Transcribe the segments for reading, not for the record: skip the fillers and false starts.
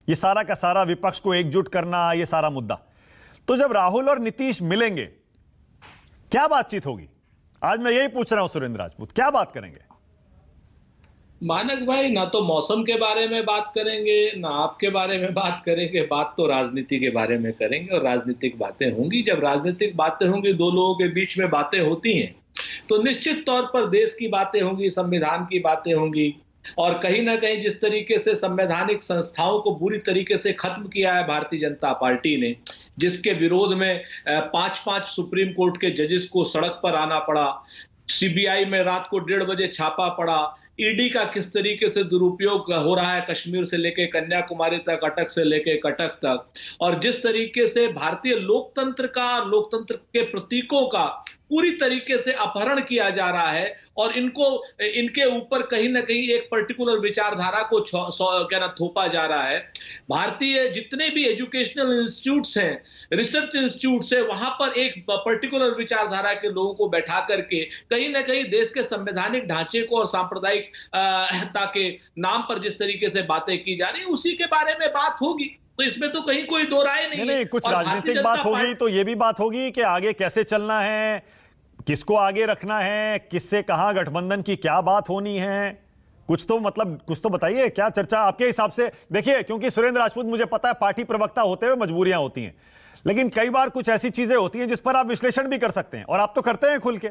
ये सारा का सारा विपक्ष को एकजुट करना, ये सारा मुद्दा। तो जब राहुल और नीतीश मिलेंगे, क्या बातचीत होगी? आज मैं यही पूछ रहा हूं सुरेंद्र राजपूत, क्या बात करेंगे? मानक भाई, ना तो मौसम के बारे में बात करेंगे, ना आपके बारे में बात करेंगे। बात तो राजनीति के बारे में करेंगे और राजनीतिक बातें होंगी। जब राजनीतिक बातें होंगी, दो लोगों के बीच में बातें होती हैं, तो निश्चित तौर पर देश की बातें होंगी, संविधान की बातें होंगी। और कहीं ना कहीं जिस तरीके से संवैधानिक संस्थाओं को बुरी तरीके से खत्म किया है भारतीय जनता पार्टी ने, जिसके विरोध में 5-5 सुप्रीम कोर्ट के जजेस को सड़क पर आना पड़ा, सीबीआई में रात को 1:30 बजे छापा पड़ा, ईडी का किस तरीके से दुरुपयोग हो रहा है कश्मीर से लेके कन्याकुमारी तक, अटक से लेके कटक तक, और जिस तरीके से भारतीय लोकतंत्र का, लोकतंत्र के प्रतीकों का पूरी तरीके से अपहरण किया जा रहा है, और इनके ऊपर कहीं ना कहीं एक पर्टिकुलर विचारधारा को थोपा जा रहा है। भारतीय जितने भी एजुकेशनल इंस्टीट्यूट्स हैं, रिसर्च इंस्टीट्यूट्स हैं, वहां पर एक पर्टिकुलर विचारधारा के लोगों को बैठा करके कहीं ना कहीं देश के संवैधानिक ढांचे को और सांप्रदायिक के नाम पर जिस तरीके से बातें की जा रही है, उसी के बारे में बात होगी। तो इसमें तो कहीं कोई दो राय नहीं है। कुछ राजनीतिक बात होगी तो ये भी बात होगी कि आगे कैसे चलना है, किसको आगे रखना है, किससे कहां गठबंधन की क्या बात होनी है। कुछ तो बताइए, क्या चर्चा आपके हिसाब से? देखिए, क्योंकि सुरेंद्र राजपूत, मुझे पता है पार्टी प्रवक्ता होते हुए मजबूरियां होती हैं, लेकिन कई बार कुछ ऐसी चीजें होती हैं जिस पर आप विश्लेषण भी कर सकते हैं, और आप तो करते हैं खुल के।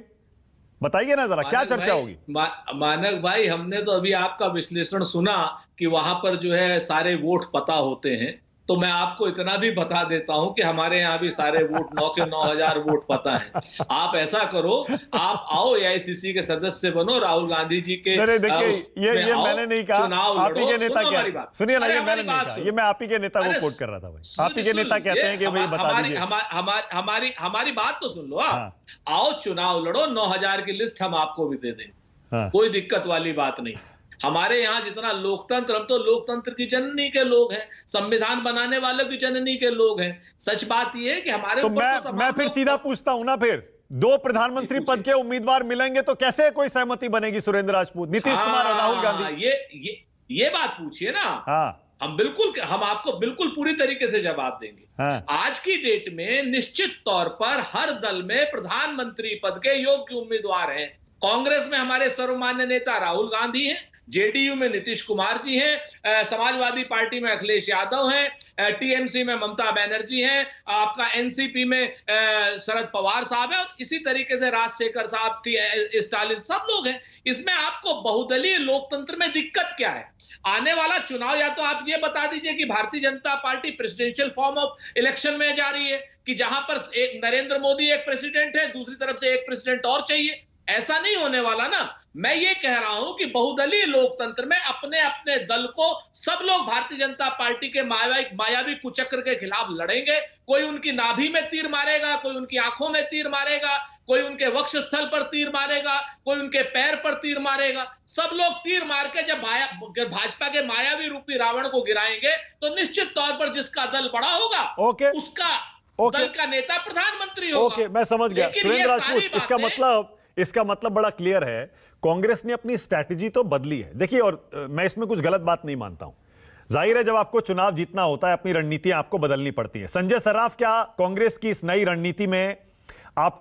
बताइए ना जरा, क्या चर्चा होगी? मानक भाई, हमने तो अभी आपका विश्लेषण सुना कि वहां पर जो है सारे वोट पता होते हैं। तो मैं आपको इतना भी बता देता हूं कि हमारे यहाँ भी सारे वोट 9 के 9,000 वोट पता है। आप ऐसा करो, आप आओ एआईसीसी के सदस्य बनो, राहुल गांधी जी के देखिए, ये मैंने नहीं कहा, आप ही के नेता क्या, सुनिए ना, ये मैंने नहीं कहा, ये मैं आप ही के नेता को कोट कर रहा था भाई। आप ही के नेता कहते हैं कि भाई बता दीजिए। हमारी बात तो सुन लो आप। आओ चुनाव लड़ो, 9,000 की लिस्ट हम आपको भी दे देंगे, कोई दिक्कत वाली बात नहीं। हमारे यहाँ जितना लोकतंत्र, हम तो लोकतंत्र की जननी के लोग हैं, संविधान बनाने वालों की जननी के लोग हैं। सच बात यह है कि हमारे तो मैं फिर सीधा पूछता हूं ना, फिर 2 प्रधानमंत्री पद के उम्मीदवार मिलेंगे तो कैसे कोई सहमति बनेगी? सुरेंद्र राजपूत, नीतीश कुमार और राहुल गांधी, ये बात पूछिए ना। हम आपको बिल्कुल पूरी तरीके से जवाब देंगे। आज की डेट में निश्चित तौर पर हर दल में प्रधानमंत्री पद के योग्य उम्मीदवार हैं। कांग्रेस में हमारे सर्वमान्य नेता राहुल गांधी हैं, जेडीयू में नीतीश कुमार जी हैं, समाजवादी पार्टी में अखिलेश यादव हैं, टीएमसी में ममता बनर्जी हैं, आपका एनसीपी में शरद पवार साहब हैं, और इसी तरीके से राजशेखर साहब, स्टालिन, सब लोग हैं। इसमें आपको बहुदलीय लोकतंत्र में दिक्कत क्या है? आने वाला चुनाव, या तो आप ये बता दीजिए कि Bharatiya Janata party presidential form of election में जा रही है, कि जहां पर एक नरेंद्र मोदी एक प्रेसिडेंट है, दूसरी तरफ से एक प्रेसिडेंट और चाहिए। ऐसा नहीं होने वाला ना। मैं ये कह रहा हूं कि बहुदलीय लोकतंत्र में अपने अपने दल को सब लोग भारतीय जनता पार्टी के मायावी कुचक्र के खिलाफ लड़ेंगे। कोई उनकी नाभि में तीर मारेगा, कोई उनकी आंखों में तीर मारेगा, कोई उनके वक्ष स्थल पर तीर मारेगा, कोई उनके पैर पर तीर मारेगा। सब लोग तीर मार के जब भाजपा के मायावी रूपी रावण को गिराएंगे, तो निश्चित तौर पर जिसका दल बड़ा होगा, उसका दल का नेता प्रधानमंत्री होगा। मैं समझ गया सुरेंद्र राजपूत। इसका मतलब बड़ा क्लियर है, कांग्रेस ने अपनी स्ट्रैटेजी तो बदली है। देखिए, और मैं इसमें कुछ गलत बात नहीं मानता हूं। जाहिर है, जब आपको चुनाव जीतना होता है, अपनी रणनीतियां आपको बदलनी पड़ती है। संजय सर्राफ, क्या कांग्रेस की इस नई रणनीति में आप